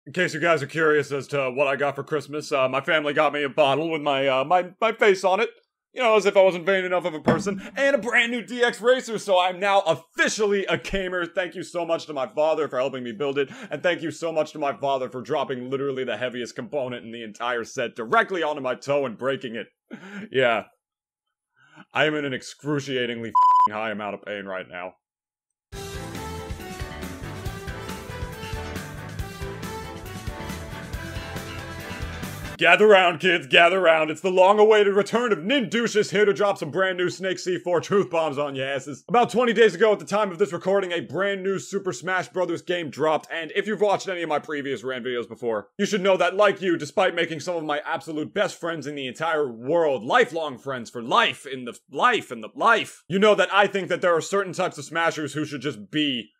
In case you guys are curious as to what I got for Christmas, my family got me a bottle with my face on it. You know, as if I wasn't vain enough of a person. And a brand new DX Racer, so I'm now officially a gamer. Thank you so much to my father for helping me build it. And thank you so much to my father for dropping literally the heaviest component in the entire set directly onto my toe and breaking it. Yeah. I am in an excruciatingly high amount of pain right now. Gather round, kids, gather round. It's the long-awaited return of Nintoonist here to drop some brand new Snake C4 truth bombs on your asses. About 20 days ago at the time of this recording, a brand new Super Smash Bros. Game dropped, and if you've watched any of my previous Rant videos before, you should know that, like you, despite making some of my absolute best friends in the entire world, lifelong friends for life, in the life, you know that I think that there are certain types of Smashers who should just be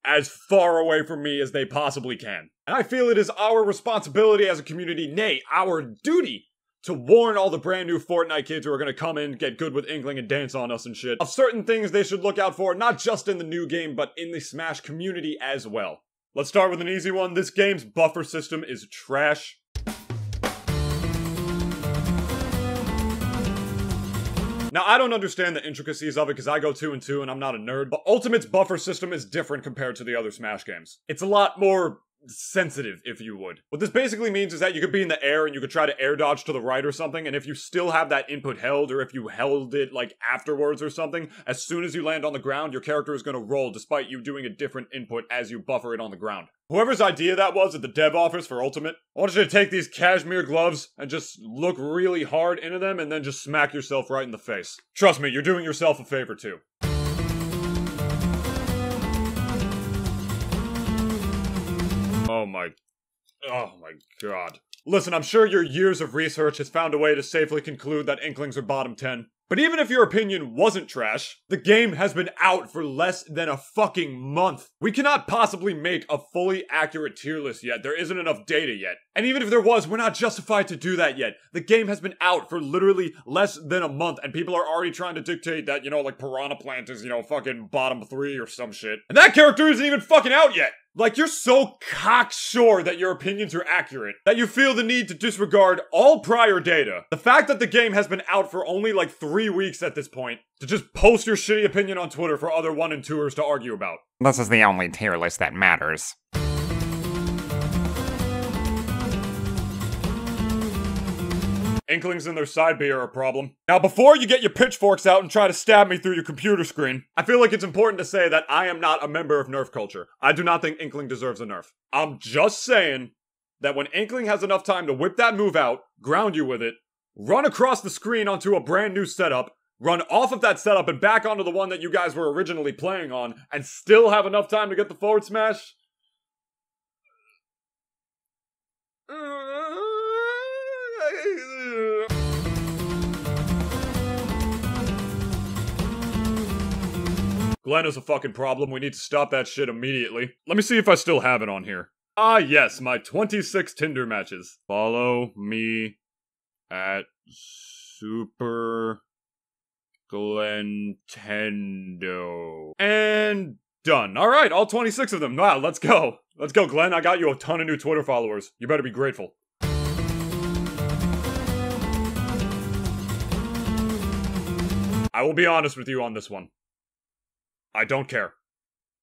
as far away from me as they possibly can. And I feel it is our responsibility as a community, nay, our duty, to warn all the brand new Fortnite kids who are gonna come in, get good with Inkling, and dance on us and shit, of certain things they should look out for, not just in the new game, but in the Smash community as well. Let's start with an easy one. This game's buffer system is trash. Now, I don't understand the intricacies of it because I go 2 and 2 and I'm not a nerd, but Ultimate's buffer system is different compared to the other Smash games. It's a lot more sensitive, if you would. What this basically means is that you could be in the air and you could try to air dodge to the right or something, and if you still have that input held, or if you held it like afterwards or something, as soon as you land on the ground, your character is going to roll despite you doing a different input as you buffer it on the ground. Whoever's idea that was at the dev office for Ultimate, I want you to take these cashmere gloves and just look really hard into them and then just smack yourself right in the face. Trust me, you're doing yourself a favor too. Oh my god. Listen, I'm sure your years of research has found a way to safely conclude that Inklings are bottom 10. But even if your opinion wasn't trash, the game has been out for less than a fucking month. We cannot possibly make a fully accurate tier list yet. There isn't enough data yet. And even if there was, we're not justified to do that yet. The game has been out for literally less than a month, and people are already trying to dictate that, you know, like Piranha Plant is, you know, fucking bottom 3 or some shit. And that character isn't even fucking out yet! Like, you're so cocksure that your opinions are accurate, that you feel the need to disregard all prior data. The fact that the game has been out for only like 3 weeks at this point, to just post your shitty opinion on Twitter for other 1 and 2ers to argue about. This is the only tier list that matters. Inklings and their side B are a problem. Now, before you get your pitchforks out and try to stab me through your computer screen, I feel like it's important to say that I am not a member of Nerf culture. I do not think Inkling deserves a nerf. I'm just saying that when Inkling has enough time to whip that move out, ground you with it, run across the screen onto a brand new setup, run off of that setup and back onto the one that you guys were originally playing on, and still have enough time to get the forward smash, Glenn is a fucking problem. We need to stop that shit immediately. Let me see if I still have it on here. Ah yes, my 26 Tinder matches. Follow me at Super Glentendo. And done. Alright, all 26 of them. Wow, let's go. Let's go, Glenn. I got you a ton of new Twitter followers. You better be grateful. I will be honest with you on this one. I don't care.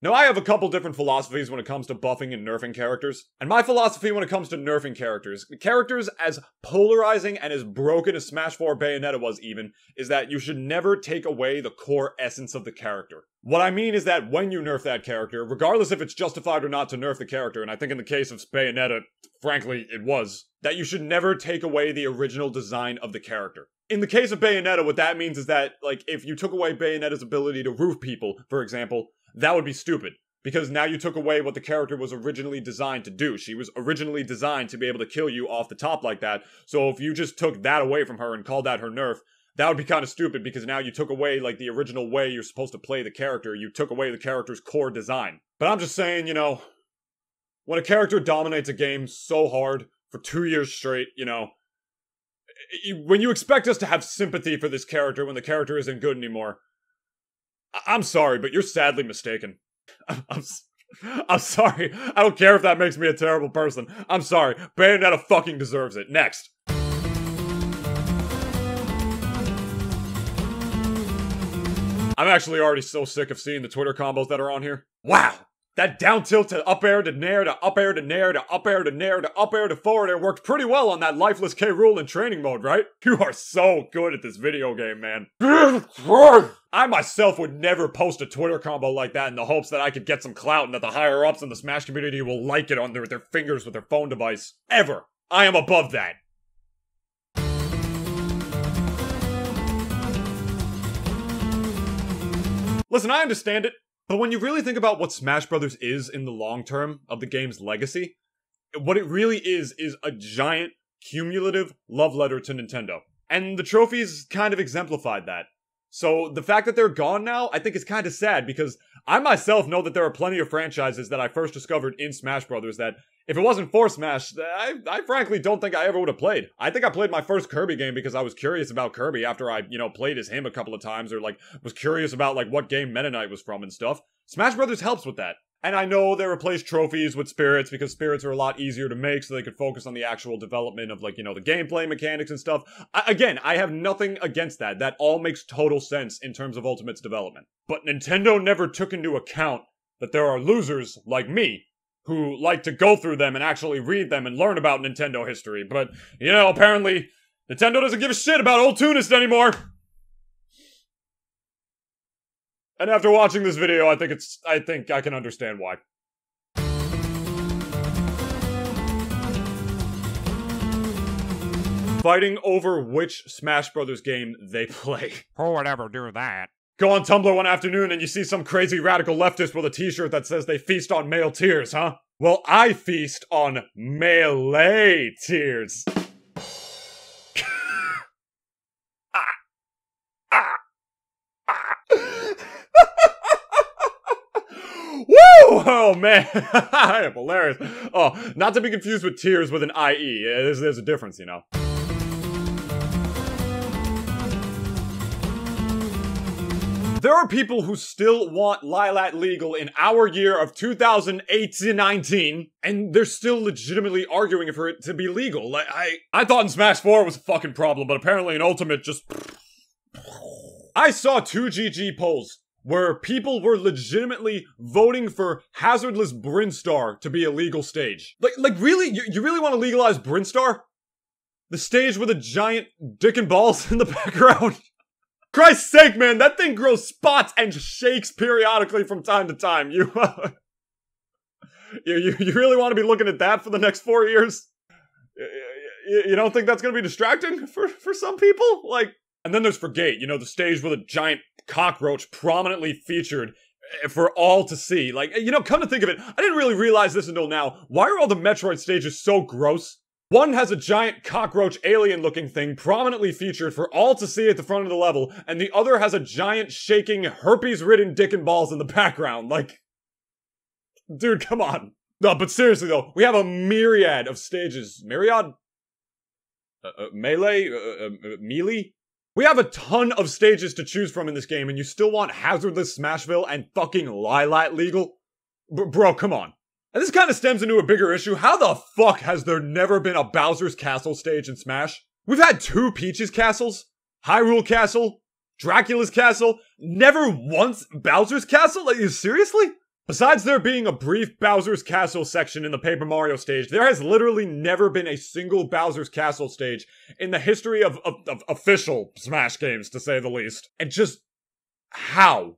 Now, I have a couple different philosophies when it comes to buffing and nerfing characters. And my philosophy when it comes to nerfing characters as polarizing and as broken as Smash 4 Bayonetta was even, is that you should never take away the core essence of the character. What I mean is that when you nerf that character, regardless if it's justified or not to nerf the character, and I think in the case of Bayonetta, frankly, it was, that you should never take away the original design of the character. In the case of Bayonetta, what that means is that, like, if you took away Bayonetta's ability to roof people, for example, that would be stupid. Because now you took away what the character was originally designed to do. She was originally designed to be able to kill you off the top like that, so if you just took that away from her and called that her nerf, that would be kind of stupid because now you took away, like, the original way you're supposed to play the character. You took away the character's core design. But I'm just saying, you know, when a character dominates a game so hard for 2 years straight, you know, when you expect us to have sympathy for this character when the character isn't good anymore, I'm sorry, but you're sadly mistaken. I'm sorry. I don't care if that makes me a terrible person. I'm sorry. Bayonetta fucking deserves it. Next. I'm actually already so sick of seeing the Twitter combos that are on here. Wow! That down tilt to up air to nair to up air to nair to up air to nair to up air to forward air worked pretty well on that lifeless K rule in training mode, right? You are so good at this video game, man. I myself would never post a Twitter combo like that in the hopes that I could get some clout and that the higher ups in the Smash community will like it on their fingers with their phone device. Ever. I am above that. Listen, I understand it, but when you really think about what Smash Bros. Is in the long term of the game's legacy, what it really is a giant, cumulative love letter to Nintendo. And the trophies kind of exemplified that. So the fact that they're gone now, I think is kind of sad, because I myself know that there are plenty of franchises that I first discovered in Smash Bros. That, if it wasn't for Smash, I frankly don't think I ever would have played. I think I played my first Kirby game because I was curious about Kirby after I, played as him a couple of times, or, was curious about, what game Meta Knight was from and stuff. Smash Bros. Helps with that. And I know they replaced trophies with spirits because spirits are a lot easier to make, so they could focus on the actual development of, the gameplay mechanics and stuff. Again, I have nothing against that. That all makes total sense in terms of Ultimate's development. But Nintendo never took into account that there are losers like me who like to go through them and actually read them and learn about Nintendo history. But, apparently, Nintendo doesn't give a shit about Rantoonist anymore. And after watching this video, I think I can understand why. Fighting over which Smash Bros. Game they play. Who would ever do that? Go on Tumblr one afternoon and you see some crazy radical leftist with a t-shirt that says they feast on male tears, huh? Well, I feast on melee tears. Woo! Oh man, I am hilarious. Oh, not to be confused with tears with an IE. There's a difference, There are people who still want Lilat legal in our year of 2018-19, and they're still legitimately arguing for it to be legal. I thought in Smash 4 it was a fucking problem, but apparently in Ultimate just... I saw 2 GG polls where people were legitimately voting for hazardless Brinstar to be a legal stage. Really? You really want to legalize Brinstar? The stage with a giant dick and balls in the background? Christ's sake, man, that thing grows spots and shakes periodically from time to time. You really want to be looking at that for the next 4 years? You don't think that's going to be distracting for some people? And then there's Forgate, the stage with a giant cockroach prominently featured for all to see. Come to think of it, I didn't really realize this until now. Why are all the Metroid stages so gross? One has a giant cockroach alien-looking thing prominently featured for all to see at the front of the level, and the other has a giant shaking, herpes-ridden dick and balls in the background. Dude, come on. No, but seriously though, we have a myriad of stages. Myriad? Melee? Melee? We have a ton of stages to choose from in this game, and you still want hazardless Smashville and fucking Lilat legal? Bro, come on. And this kind of stems into a bigger issue. How the fuck has there never been a Bowser's Castle stage in Smash? We've had 2 Peach's Castles, Hyrule Castle, Dracula's Castle, never once Bowser's Castle? Seriously? Besides there being a brief Bowser's Castle section in the Paper Mario stage, there has literally never been a single Bowser's Castle stage in the history of official Smash games, to say the least. And just... how?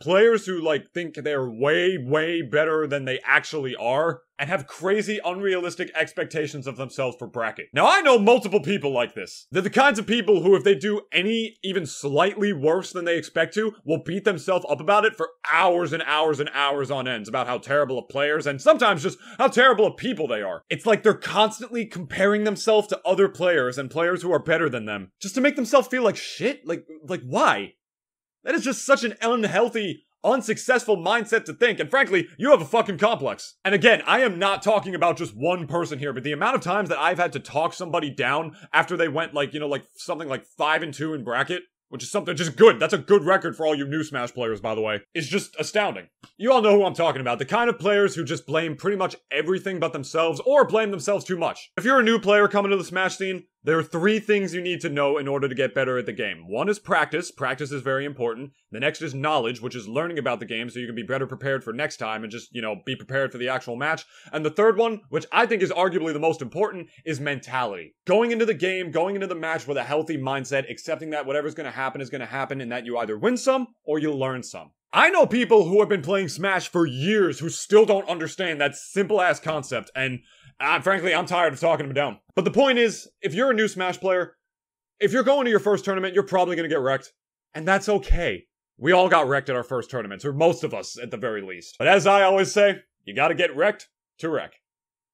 Players who, think they're way, way better than they actually are, and have crazy, unrealistic expectations of themselves for bracket. Now, I know multiple people like this. They're the kinds of people who, if they do any even slightly worse than they expect to, will beat themselves up about it for hours and hours and hours on ends about how terrible of players, and sometimes just how terrible of people they are. It's like they're constantly comparing themselves to other players and players who are better than them, just to make themselves feel like shit? Why? That is just such an unhealthy, unsuccessful mindset to think, and frankly, you have a fucking complex. And again, I am not talking about just one person here, but the amount of times that I've had to talk somebody down after they went something like 5-2 in bracket, which is something just good. That's a good record for all you new Smash players, by the way. It's just astounding. You all know who I'm talking about. The kind of players who just blame pretty much everything but themselves or blame themselves too much. If you're a new player coming to the Smash scene, there are 3 things you need to know in order to get better at the game. 1 is practice. Practice is very important. The next is knowledge, which is learning about the game so you can be better prepared for next time and just, be prepared for the actual match. And the third one, which I think is arguably the most important, is mentality. Going into the game, going into the match with a healthy mindset, accepting that whatever's going to happen is going to happen and that you either win some or you learn some. I know people who have been playing Smash for years who still don't understand that simple-ass concept, and frankly, I'm tired of talking them down. But the point is, if you're a new Smash player, if you're going to your first tournament, you're probably going to get wrecked. And that's okay. We all got wrecked at our first tournaments, or most of us at the very least. But as I always say, you gotta get wrecked to wreck.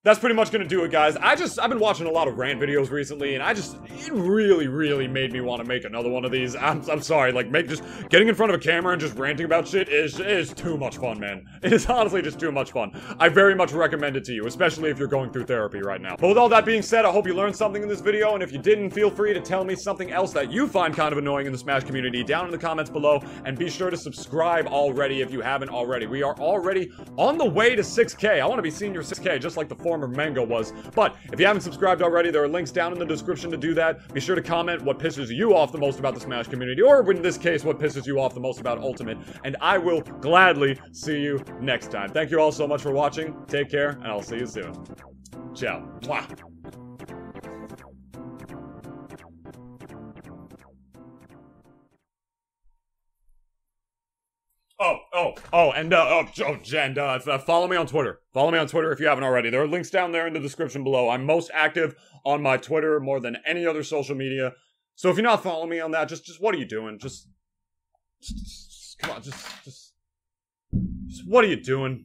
That's pretty much gonna do it, guys. I've been watching a lot of Rant videos recently, and it really made me want to make another one of these. I'm sorry, just getting in front of a camera and just ranting about shit is too much fun, man. It is honestly just too much fun. I very much recommend it to you, especially if you're going through therapy right now. But with all that being said, I hope you learned something in this video, and if you didn't, feel free to tell me something else that you find kind of annoying in the Smash community down in the comments below, and be sure to subscribe already if you haven't already. We are already on the way to 6K. I want to be senior 6K, just like the former Mango was. But if you haven't subscribed already, there are links down in the description to do that. Be sure to comment what pisses you off the most about the Smash community, or in this case, what pisses you off the most about Ultimate, and I will gladly see you next time. Thank you all so much for watching. Take care, and I'll see you soon. Ciao. Mwah. Follow me on Twitter. Follow me on Twitter if you haven't already. There are links down there in the description below. I'm most active on my Twitter more than any other social media. So if you're not following me on that, just what are you doing? Just come on, just what are you doing?